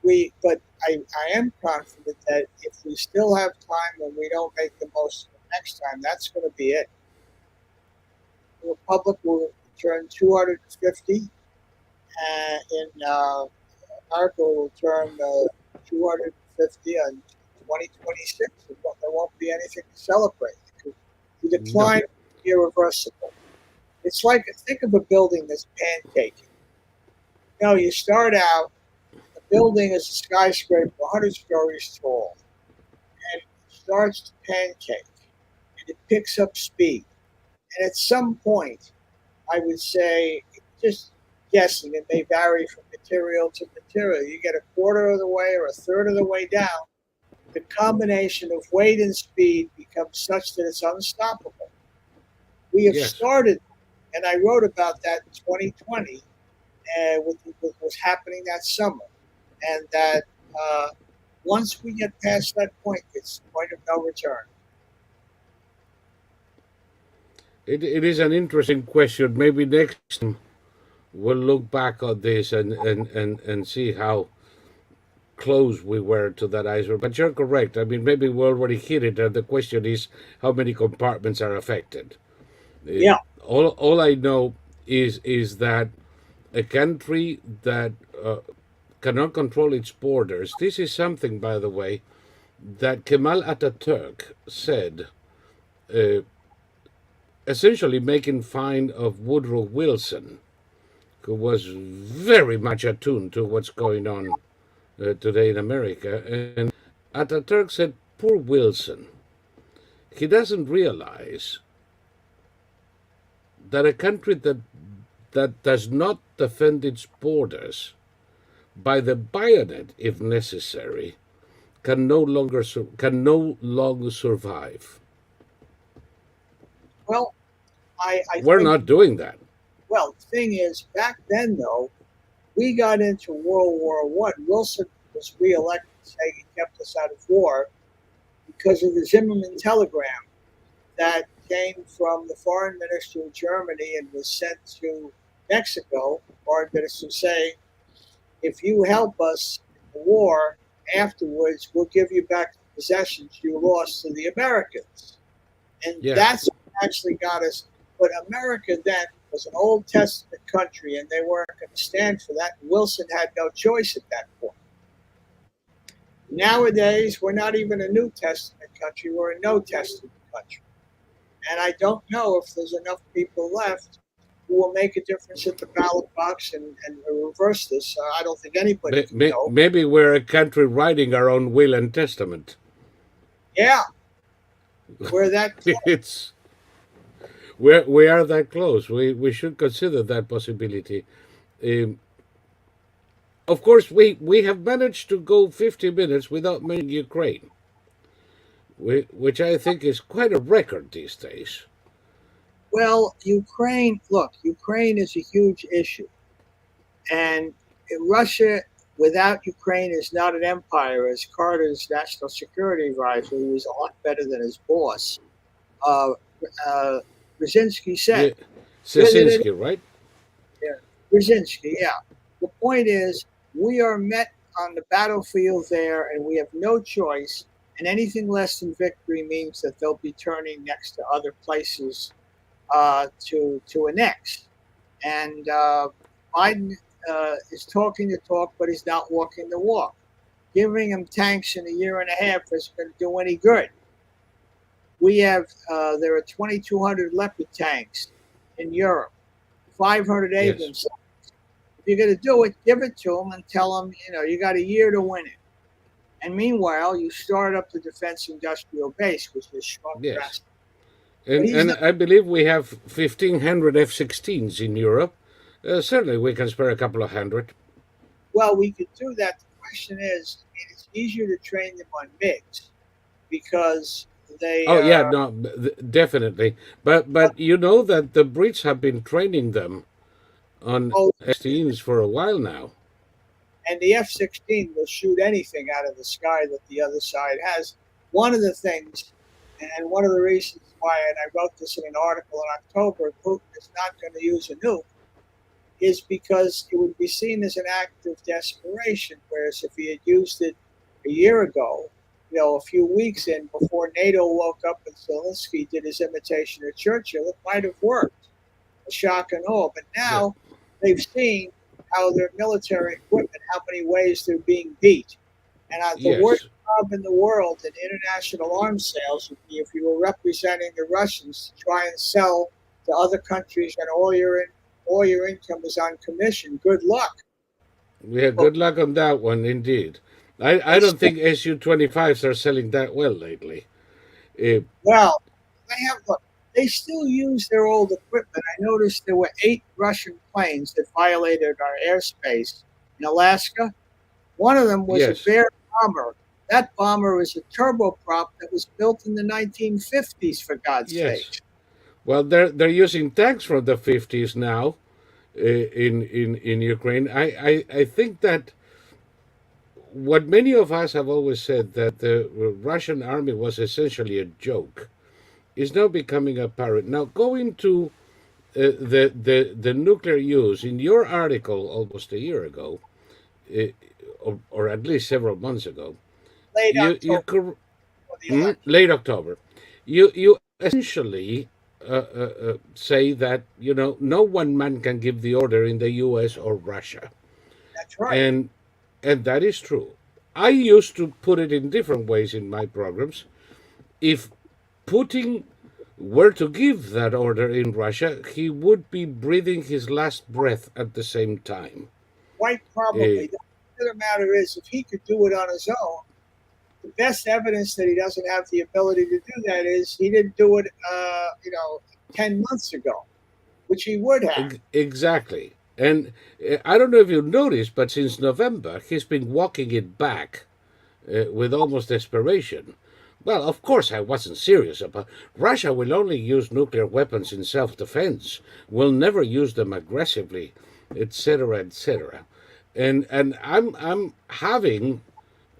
Uh, but I am confident that if we still have time and we don't make the most of it next time, that's going to be it. The Republic will turn 250, in America will turn 250 in 2026. There won't be anything to celebrate. The no, decline will be irreversible. It's like, think of a building that's pancaking. You start out, the building is a skyscraper 100 stories tall, and it starts to pancake, and it picks up speed. And at some point, I would say, just guessing, it may vary from material to material. You get a quarter of the way or a third of the way down, the combination of weight and speed becomes such that it's unstoppable. We have yes. started, and I wrote about that in 2020, with what was happening that summer, and that once we get past that point, it's the point of no return. It is an interesting question. Maybe next time we'll look back on this and see how close we were to that iceberg. But you're correct. I mean, maybe we already hit it, and the question is how many compartments are affected. Yeah. All I know is that a country that cannot control its borders. This is something, by the way, that Kemal Ataturk said, uh, essentially making fun of Woodrow Wilson, who was very much attuned to what's going on today in America. And Ataturk said, poor Wilson, he doesn't realize that a country that does not defend its borders by the bayonet, if necessary, can no longer survive. Well, I We're think, not doing that. well, the thing is, back then, though, we got into World War One. Wilson was reelected, saying he kept us out of war because of the Zimmerman telegram that came from the foreign minister of Germany and was sent to Mexico. Foreign minister saying, if you help us in the war afterwards, we'll give you back the possessions you lost to the Americans. And Yeah, that's what actually got us. But America then was an Old Testament country, and they weren't going to stand for that. Wilson had no choice at that point. Nowadays, we're not even a New Testament country, we're a No Testament country. And I don't know if there's enough people left who will make a difference at the ballot box and reverse this. I don't think anybody can know. maybe we're a country writing our own will and testament. Yeah, we're that close. It's we are that close. We should consider that possibility. Um, of course, we have managed to go 50 minutes without mentioning Ukraine, which I think is quite a record these days. Well, Ukraine, look, Ukraine is a huge issue. And Russia without Ukraine is not an empire, as Carter's national security advisor, who was a lot better than his boss, uh, uh, Brzezinski Yeah, said. Szczecinski, right? Yeah, Brzezinski, yeah. The point is, we are met on the battlefield there, and we have no choice. And anything less than victory means that they'll be turning next to other places to annex. And Biden is talking the talk, but he's not walking the walk. Giving him tanks in a year and a half isn't going to do any good. We have there are 2,200 Leopard tanks in Europe, 500 Yes. Abrams. If you're going to do it, give it to them and tell them, you got a year to win it. And meanwhile, you start up the defense industrial base, which is shrunk Yes. drastically. And I believe we have 1,500 F-16s in Europe. Certainly, we can spare a couple of hundred. Well, we could do that. The question is, it's easier to train them on MiGs because they. Oh yeah, no, definitely. But you know that the Brits have been training them on Oh, F-16s for a while now. and the F-16 will shoot anything out of the sky that the other side has. One of the things, and one of the reasons why, and I wrote this in an article in October, Putin is not going to use a nuke, is because it would be seen as an act of desperation. Whereas if he had used it a year ago, a few weeks in before NATO woke up and Zelensky did his imitation of Churchill, it might have worked. A shock and awe. But now they've seen how their military equipment, how many ways they're being beat. And the worst job in the world in international arms sales would be if you were representing the Russians to try and sell to other countries and all your income is on commission. Good luck. Yeah, good luck on that one, indeed. I don't think Su-25s are selling that well lately. Well, they still use their old equipment. I noticed there were 8 Russian planes that violated our airspace in Alaska. One of them was Yes. a Bear bomber. That bomber was a turboprop that was built in the 1950s, for God's Yes. sake. Well, they're using tanks from the 50s now in Ukraine. I think that what many of us have always said, that the Russian army was essentially a joke, is now becoming apparent. Now, going to the nuclear use, in your article almost a year ago, uh, or at least several months ago, Late you October could for the election. late October, you essentially say that no one man can give the order in the U.S. or Russia, That's right. and that is true. I used to put it in different ways in my programs. If Putin were to give that order in Russia, he would be breathing his last breath at the same time. Quite Uh, probably. The other matter is, if he could do it on his own, the best evidence that he doesn't have the ability to do that is he didn't do it, 10 months ago, which he would have. exactly. And I don't know if you noticed, but since November, he's been walking it back with almost desperation. Well, of course, I wasn't serious about Russia will only use nuclear weapons in self-defense. Will never use them aggressively, etc., etc. And I'm having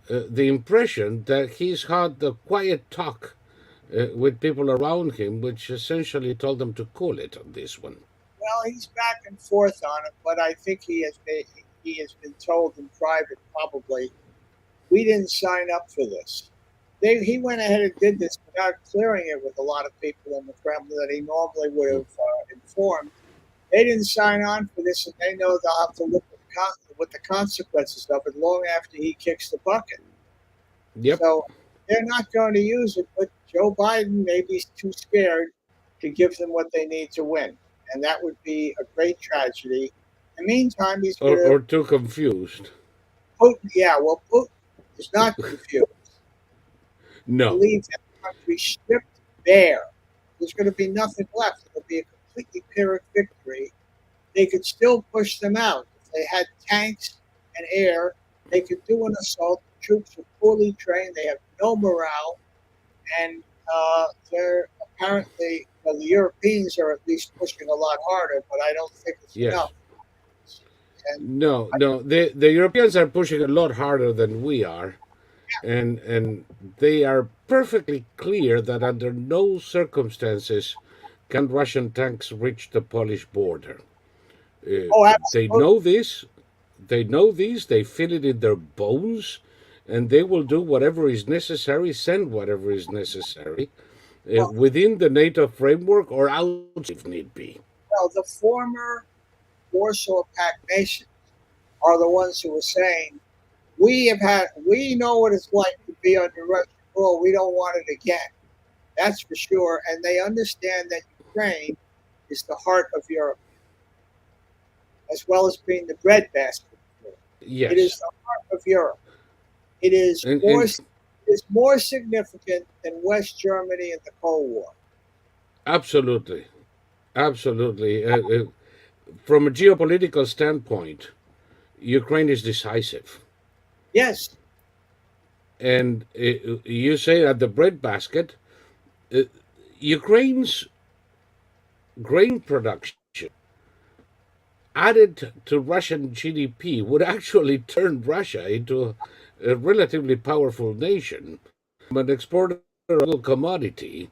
the impression that he's had the quiet talk with people around him, which essentially told them to cool it on this one. Well, he's back and forth on it, but I think he has been told in private, probably, we didn't sign up for this. He went ahead and did this without clearing it with a lot of people in the Kremlin that he normally would Hmm. have informed. They didn't sign on for this, and they know they'll have to live with the consequences of it long after he kicks the bucket. Yep. So they're not going to use it, but Joe Biden may be too scared to give them what they need to win. And that would be a great tragedy. In the meantime, he's going to Or too confused. Putin. Yeah, well, Putin is not confused. He No. believes that the country stripped bare. There's going to be nothing left. It'll be a completely Pyrrhic victory. They could still push them out. If they had tanks and air, they could do an assault. The troops are poorly trained. They have no morale. And they're apparently, well, the Europeans are at least pushing a lot harder, but I don't think it's Yes. enough. And No, no. The Europeans are pushing a lot harder than we are, and they are perfectly clear that under no circumstances can Russian tanks reach the Polish border. oh, They absolutely. know this. They know this. They feel it in their bones, and they will do whatever is necessary, send whatever is necessary, Well, within the NATO framework or outside if need be. well, the former Warsaw Pact nations are the ones who are saying we know what it's like to be under Russian rule. We don't want it again. That's for sure. And they understand that Ukraine is the heart of Europe, as well as being the breadbasket of Europe. It Yes, is the heart of Europe. It is and more and it is more significant than West Germany in the Cold War. absolutely, absolutely. From a geopolitical standpoint, Ukraine is decisive. Yes. And you say at the breadbasket, uh, Ukraine's grain production added to Russian GDP would actually turn Russia into a relatively powerful nation, from an exporter of a commodity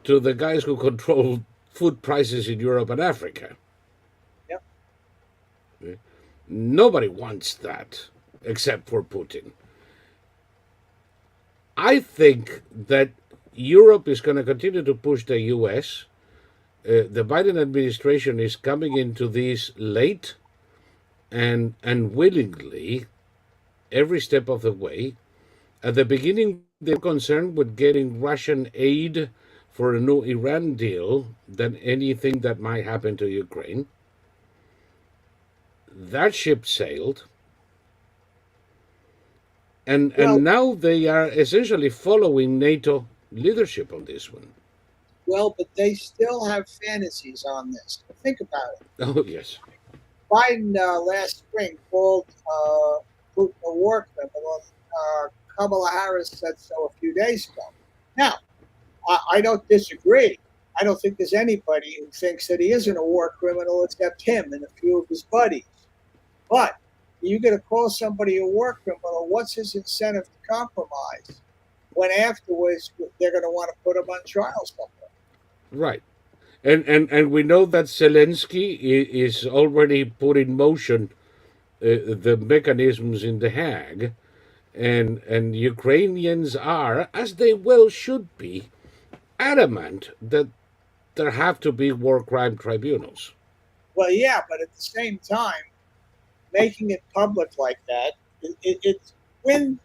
to the guys who control food prices in Europe and Africa. Yep. Nobody wants that except for Putin. I think that Europe is going to continue to push the US. The Biden administration is coming into this late and willingly every step of the way. At the beginning, they were concerned with getting Russian aid for a new Iran deal than anything that might happen to Ukraine. That ship sailed, Well, and now they are essentially following NATO leadership on this one. but they still have fantasies on this. Think about it. Oh yes, Biden last spring called Putin a war criminal. Kamala Harris said so a few days ago. Now, I don't disagree. I don't think there's anybody who thinks that he isn't a war criminal except him and a few of his buddies. But you're going to call somebody a war criminal. What's his incentive to compromise when afterwards they're going to want to put him on trial somewhere? right. And we know that Zelensky is already put in motion the mechanisms in The Hague, and Ukrainians are, as they well should be, adamant that there have to be war crime tribunals. Well, yeah, but at the same time, making it public like that, it's when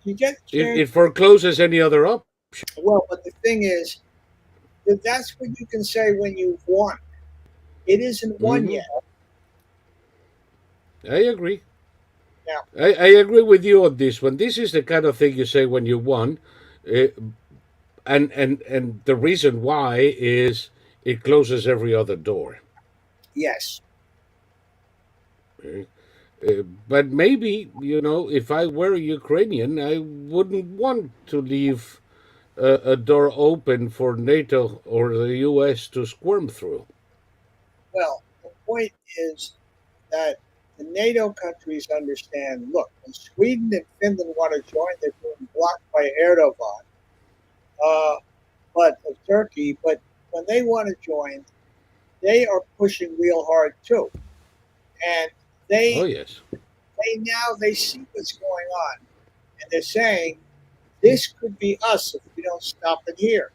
you get a chance. It forecloses any other option. Well, but the thing is that that's what you can say when you've won. It isn't won Hmm. yet. I agree. Now, I agree with you on this one. This is the kind of thing you say when you won, uh, and the reason why is it closes every other door. yes. Uh, but maybe, if I were Ukrainian, I wouldn't want to leave a door open for NATO or the US to squirm through. Well, the point is that the NATO countries understand. Look, when Sweden and Finland want to join, they're being blocked by Erdogan, uh, but of Turkey. But when they want to join, they are pushing real hard too, and Oh, they yes. they see what's going on, and they're saying this could be us if we don't stop it here.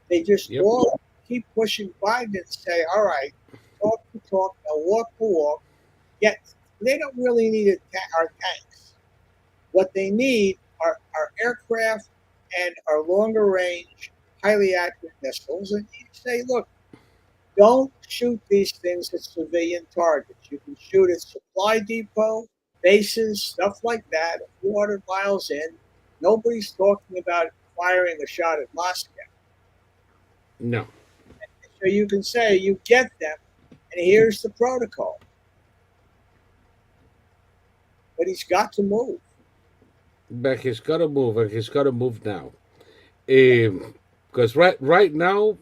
They just Yep. all keep pushing Biden and say, all right, talk the talk, now walk the walk. Yet they don't really need our tanks. What they need are aircraft and our longer range, highly accurate missiles. And you say, look, don't shoot these things at civilian targets. You can shoot at supply depot, bases, stuff like that, a few hundred miles in. Nobody's talking about firing a shot at Moscow. No. So you can say you get them, and here's the protocol. But he's got to move. But he's got to move, and he's got to move now. Because right now,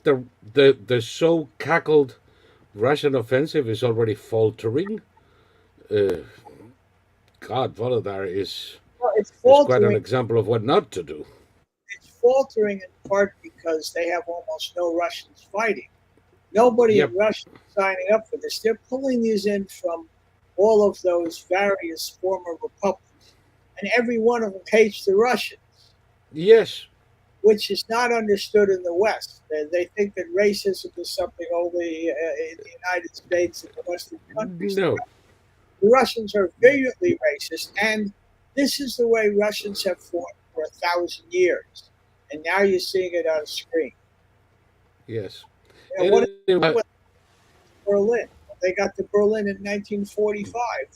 the so cackled Russian offensive is already faltering. Uh, God, Volodar Well, is quite an example of what not to do. it's faltering in part because they have almost no Russians fighting. Nobody Yep. in Russia is signing up for this. They're pulling these in from all of those various former republics, and every one of them hates the Russians, Yes. which is not understood in the West. They think that racism is something only in the United States and the Western countries. No. The Russians are virulently racist, and this is the way Russians have fought for 1,000 years. And now you're seeing it on screen. Yes. What Anyway, is Berlin? They got to Berlin in 1945.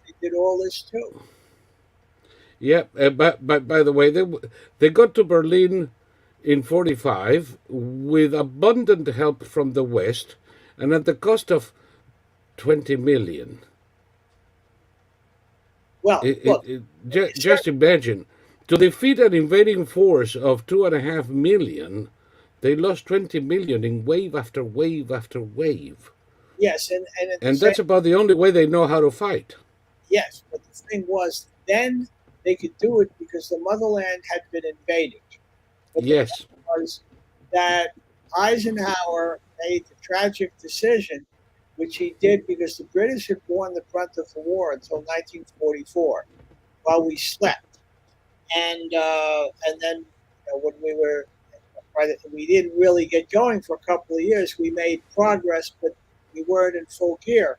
They did all this too. yeah. But by the way, they got to Berlin in '45 with abundant help from the West, and at the cost of 20 million. Well, look, Just imagine, to defeat an invading force of 2.5 million, they lost 20 million in wave after wave after wave. yes, and at the And same, that's about the only way they know how to fight. yes, but the thing was, then they could do it because the motherland had been invaded. But the Yes. problem was that Eisenhower made the tragic decision, which he did because the British had borne the brunt of the war until 1944, while we slept, and then when we didn't really get going for a couple of years. We made progress, but we weren't in full gear.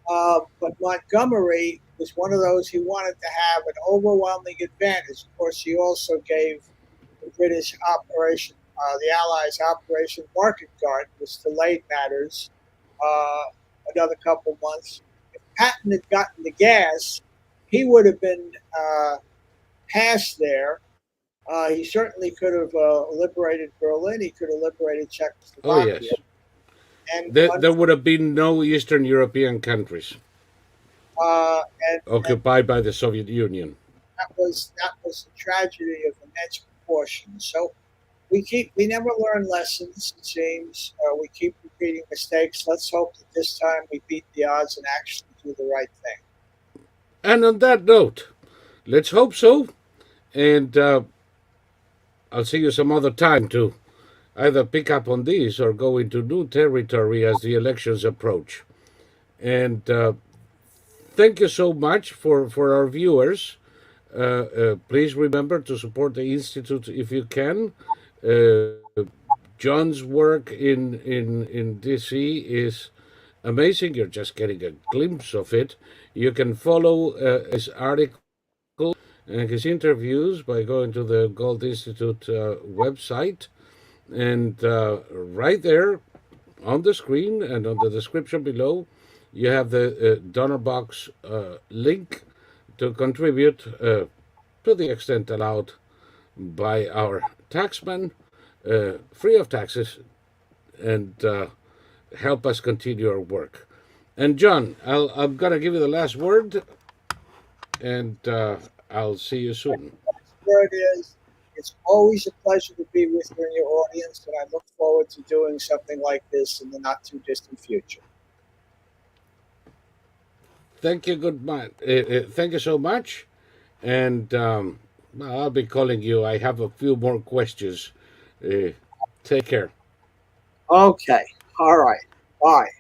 But Montgomery was one of those who wanted to have an overwhelming advantage. Of course, he also gave the British operation, the Allies' Operation Market Guard, which delayed matters uh, another couple months. If Patton had gotten the gas, he would have been passed there. He certainly could have liberated Berlin. He could have liberated Oh, Czechoslovakia. yes. And, There would have been no Eastern European countries uh, and occupied by the Soviet Union. that was a tragedy of immense proportions. So we never learn lessons. It seems we keep repeating mistakes. Let's hope that this time we beat the odds and actually do the right thing. And on that note, let's hope so. And I'll see you some other time to either pick up on this or go into new territory as the elections approach. And thank you so much for our viewers. Please remember to support the Institute if you can. John's work in DC is amazing. You're just getting a glimpse of it. You can follow his articles and his interviews by going to the Gold Institute website. And right there on the screen and on the description below, you have the donor box link to contribute to the extent allowed by our taxman, free of taxes, and help us continue our work. And John, I'm going to give you the last word, and I'll see you soon. Where it is, it's always a pleasure to be with you and your audience, and I look forward to doing something like this in the not too distant future. Thank you, good man. Thank you so much, and I'll be calling you. I have a few more questions. Uh, Take care. Okay. All right. Bye.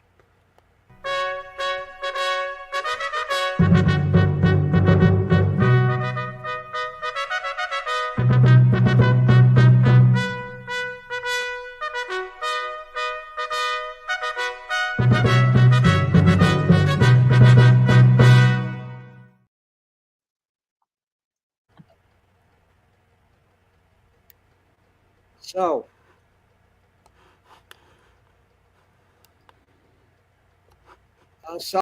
So, so